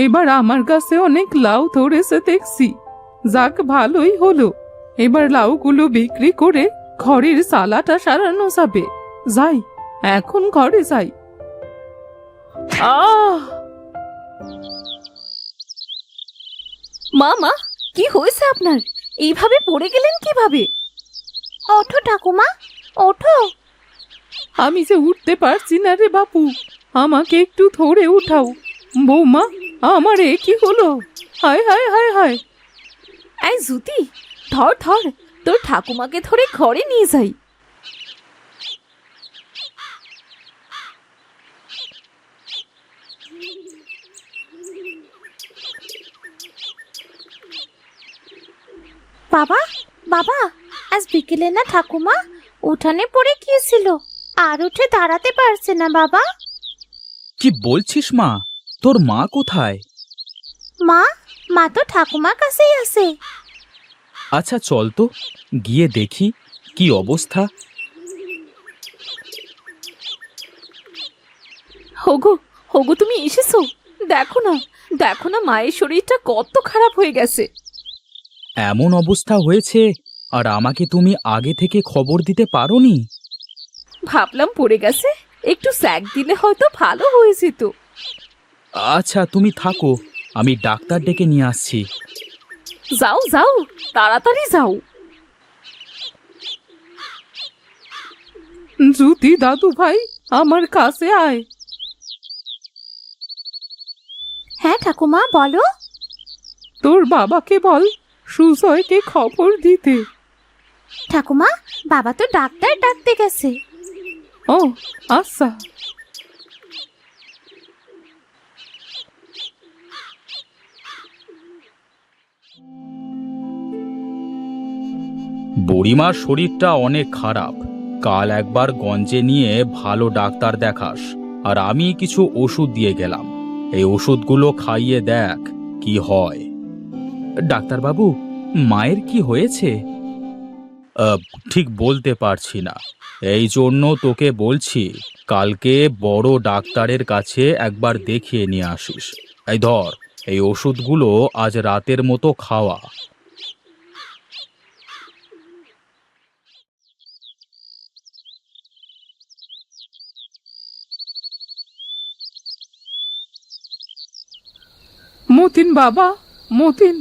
এবার আমার কাছে অনেক লাউ ধরেছে দেখছি। যাক, ভালোই হলো। এবার লাউগুলো বিক্রি করে ঘরের সালাটা সারানো যাবে। যাই, এখন ঘরে যাই। আহ! মা মা, কি হয়েছে আপনার? এইভাবে পড়ে গেলেন কিভাবে? ওঠো ঠাকুমা, ওঠো। আমি যে উঠতে পারছি না রে বাপু, আমাকে একটু ধরে উঠাও। বৌমা, আমার এ কি হলো? হায় হায় হায় হায়! এই জুতি, ধর ধর, তোর ঠাকুমাকে ধরে ঘরে নিয়ে যাই। বাবা, বাবা, আজ বিকেলে না ঠাকুমা উঠানে পড়ে গিয়েছিল, আর উঠে দাঁড়াতে পারছে না বাবা। কি বলছিস মা? তোর মা কোথায়? মা, মা তো ঠাকুমার কাছেই আছে। আচ্ছা চল তো, গিয়ে দেখি কি অবস্থা। হোগো, হোগো, তুমি এসেছো? দেখো না, দেখো না, মায়ের শরীরটা কত খারাপ হয়ে গেছে। এমন অবস্থা হয়েছে, আর আমাকে তুমি আগে থেকে খবর দিতে পারোনি? ভাবলাম পড়ে গেছে, একটু স্যাক দিলে হয়তো ভালো হয়ে যেত। আচ্ছা তুমি থাকো, আমি ডাক্তার ডেকে নিয়ে আসছি। যাও যাও, তাড়াতাড়ি যাও। জ্যোতি দাদু ভাই, আমার কাছে আয়। হ্যাঁ ঠাকুমা, বলো। তোর বাবাকে বল সুজয়কে খবর দিতে। ঠাকুমা, বাবা তো ডাক্তার ডাকতে গেছে। ও আচ্ছা। বুড়িমার শরীরটা অনেক খারাপ। কাল একবার গঞ্জে নিয়ে ভালো ডাক্তার দেখাস, আর আমি কিছু ওষুধ দিয়ে গেলাম। এই ওষুধগুলো খাইয়ে দেখ কি হয়। ডাক্তারবাবু, মায়ের কি হয়েছে? ঠিক বলতে পারছি না, এই জন্য তোকে বলছি কালকে বড় ডাক্তারের কাছে একবার দেখিয়ে নিয়ে আসিস। এই ধর, এই ওষুধগুলো আজ রাতের মতো খাওয়া। মতিন বাবা, মতিন,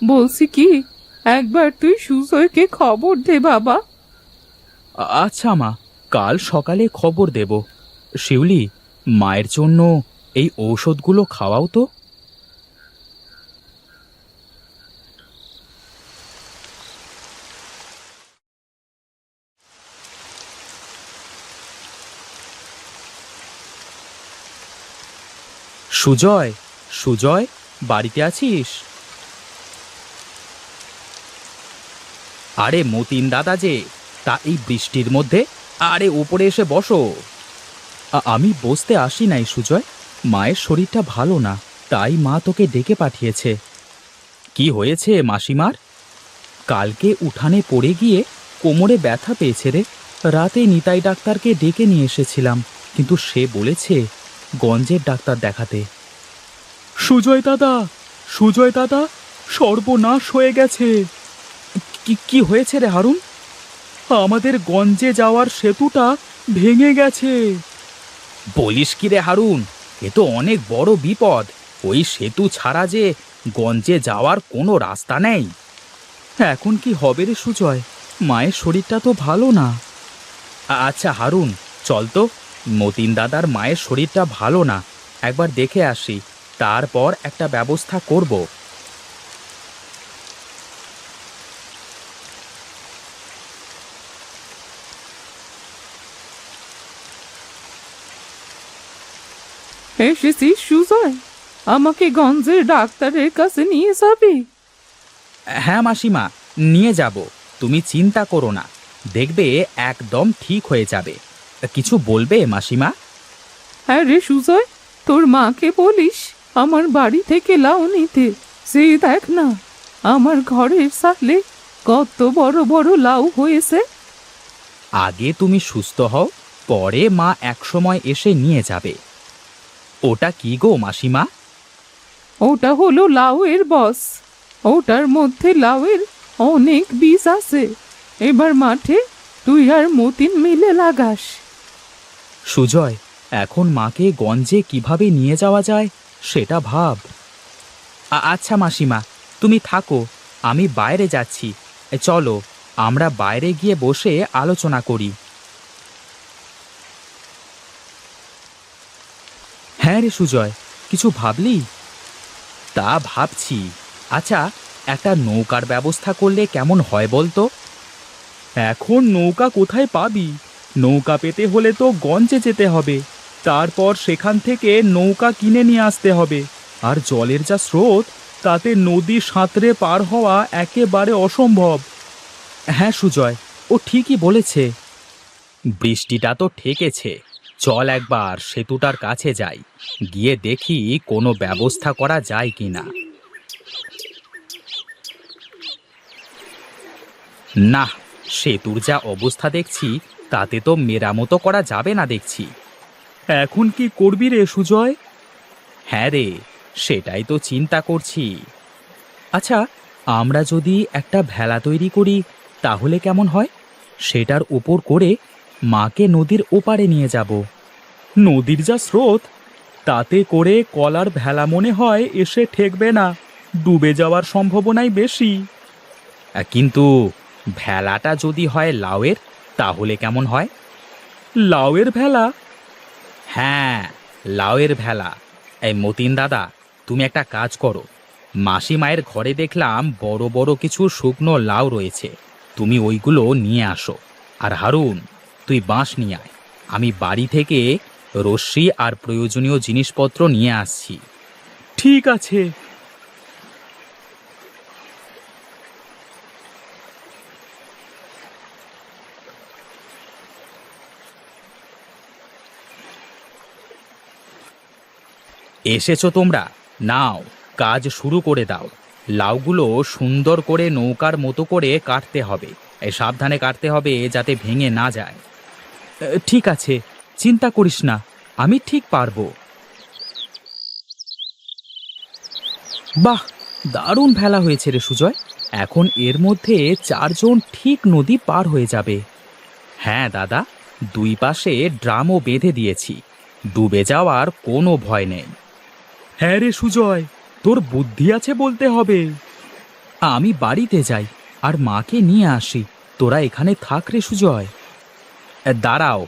বলছি কি, একবার তুই সুজয়কে খবর দে বাবা। আচ্ছা মা, কাল সকালে খবর দেব। শিউলি, মায়ের জন্য এই ঔষধগুলো খাওয়াও তো। সুজয়, সুজয়, বাড়িতে আছিস? আরে মতিন দাদা যে, তা এই বৃষ্টির মধ্যে? আরে উপরে এসে বসো। আমি বসতে আসি নাই সুজয়, মায়ের শরীরটা ভালো না, তাই মা তোকে ডেকে পাঠিয়েছে। কি হয়েছে মাসিমার? কালকে উঠানে পড়ে গিয়ে কোমরে ব্যথা পেয়েছে রে। রাতে নিতাই ডাক্তারকে ডেকে নিয়ে এসেছিলাম, কিন্তু সে বলেছে গঞ্জের ডাক্তার দেখাতে। সুজয় দাদা, সুজয় দাদা, সর্বনাশ হয়ে গেছে। কি হয়েছে রে হারুন? আমাদের গঞ্জে যাওয়ার সেতুটা ভেঙে গেছে। বলিস কি রে হারুন, এ তো অনেক বড় বিপদ। ওই সেতু ছাড়া যে গঞ্জে যাওয়ার কোনো রাস্তা নেই। এখন কি হবে রে সুজয়? মায়ের শরীরটা তো ভালো না। আচ্ছা হারুন, চল তো, মতিন দাদার মায়ের শরীরটা ভালো না, একবার দেখে আসি, তারপর একটা ব্যবস্থা করব। এসেছিস সুজয়? আমাকে গঞ্জের ডাক্তারের কাছে নিয়ে যাবি? হ্যাঁ মাসিমা, নিয়ে যাব, তুমি চিন্তা করো না, দেখবে একদম ঠিক হয়ে যাবে। কিছু বলবে মাসিমা? হ্যাঁ রে সুজয়, তোর মাকে বলিস আমার বাড়ি থেকে লাউ নিতে। সেই দেখ না, আমার ঘরের সালে কত বড় বড় লাউ হয়েছে। আগে তুমি সুস্থ হও, পরে মা একসময় এসে নিয়ে যাবে। ওটা কি গো মাসিমা? ওটা হলো লাউয়ের বস। ওটার মধ্যে লাউয়ের অনেক বীজ আছে। এবার মাঠে তুই আর মতিন মিলে লাগাস। সুজয়, এখন মাকে গঞ্জে কিভাবে নিয়ে যাওয়া যায় সেটা ভাব। আচ্ছা মাসিমা, তুমি থাকো, আমি বাইরে যাচ্ছি। চলো আমরা বাইরে গিয়ে বসে আলোচনা করি। হ্যাঁ রে সুজয়, কিছু ভাবলি? তা ভাবছি। আচ্ছা, একটা নৌকার ব্যবস্থা করলে কেমন হয় বলতো? এখন নৌকা কোথায় পাবি? নৌকা পেতে হলে তো গঞ্জে যেতে হবে, তারপর সেখান থেকে নৌকা কিনে নিয়ে আসতে হবে। আর জলের যা স্রোত, তাতে নদী সাঁতরে পার হওয়া একেবারে অসম্ভব। হ্যাঁ সুজয়, ও ঠিকই বলেছে। বৃষ্টিটা তো ঠেকেছে, চল একবার সেতুটার কাছে যাই, গিয়ে দেখি কোনো ব্যবস্থা করা যায় কিনা। না, সেতুর যা অবস্থা দেখছি, তাতে তো মেরামতো করা যাবে না দেখছি। এখন কি করবি রে সুজয়? হ্যাঁ রে, সেটাই তো চিন্তা করছি। আচ্ছা, আমরা যদি একটা ভেলা তৈরি করি তাহলে কেমন হয়? সেটার উপর করে মাকে নদীর ওপারে নিয়ে যাব। নদীর যা স্রোত, তাতে করে কলার ভেলা মনে হয় এসে ঠেকবে না, ডুবে যাওয়ার সম্ভাবনাই বেশি। কিন্তু ভেলাটা যদি হয় লাউয়ের, তাহলে কেমন হয়? লাউয়ের ভেলা? হ্যাঁ, লাউয়ের ভেলা। এই মতিন দাদা, তুমি একটা কাজ করো। মাসি মায়ের ঘরে দেখলাম বড় বড় কিছু শুকনো লাউ রয়েছে, তুমি ওইগুলো নিয়ে আসো। আর হারুন, তুই বাঁশ নিয়ে আয়, আমি বাড়ি থেকে রশ্মি আর প্রয়োজনীয় জিনিসপত্র নিয়ে আসছি। ঠিক আছে। এসেছো তোমরা? নাও, কাজ শুরু করে দাও। লাউগুলো সুন্দর করে নৌকার মতো করে কাটতে হবে। সাবধানে কাটতে হবে যাতে ভেঙে না যায়। ঠিক আছে, চিন্তা করিস না, আমি ঠিক পারবো। বাহ, দারুণ ভেলা হয়েছে রে সুজয়। এখন এর মধ্যে 4 জন ঠিক নদী পার হয়ে যাবে। হ্যাঁ দাদা, দুই পাশে ড্রামও বেঁধে দিয়েছি, ডুবে যাওয়ার কোনো ভয় নেই। হ্যাঁ রে সুজয়, তোর বুদ্ধি আছে বলতে হবে। আমি বাড়িতে যাই আর মাকে নিয়ে আসি, তোরা এখানে থাক রে সুজয়। দাঁড়াও,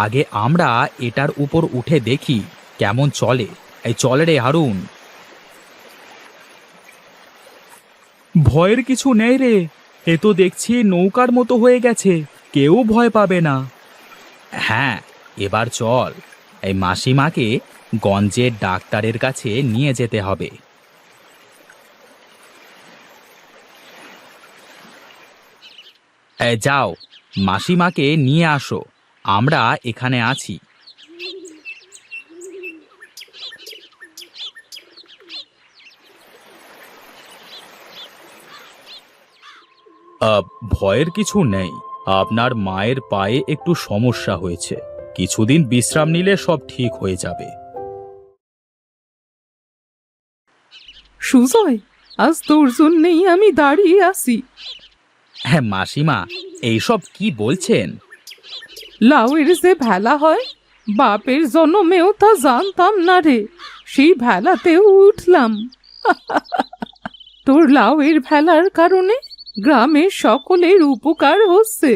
আগে আমরা এটার উপর উঠে দেখি কেমন চলে। এই চলে রে হারুন। ভয়ের কিছু নেই রে, এ তো দেখছি নৌকার মতো হয়ে গেছে, কেউ ভয় পাবে না। হ্যাঁ, এবার চল, এই মাসিমাকে গঞ্জের ডাক্তারের কাছে নিয়ে যেতে হবে। যাও, মাসিমাকে নিয়ে আসো, আমরা এখানে আছি। ভয়ের কিছু নেই, আপনার মায়ের পায়ে একটু সমস্যা হয়েছে, কিছুদিন বিশ্রাম নিলে সব ঠিক হয়ে যাবে। সুজয়, আজ তোর জন্যেই আমি দাঁড়িয়ে আছি। হ্যাঁ মাসিমা, এইসব কি বলছেন? লাউয়ের যে ভেলা হয়, বাপের জন্মেও তা জানতাম না রে, সেই ভেলাতেও উঠলাম। তোর লাউয়ের ভেলার কারণে গ্রামের সকলের উপকার হচ্ছে।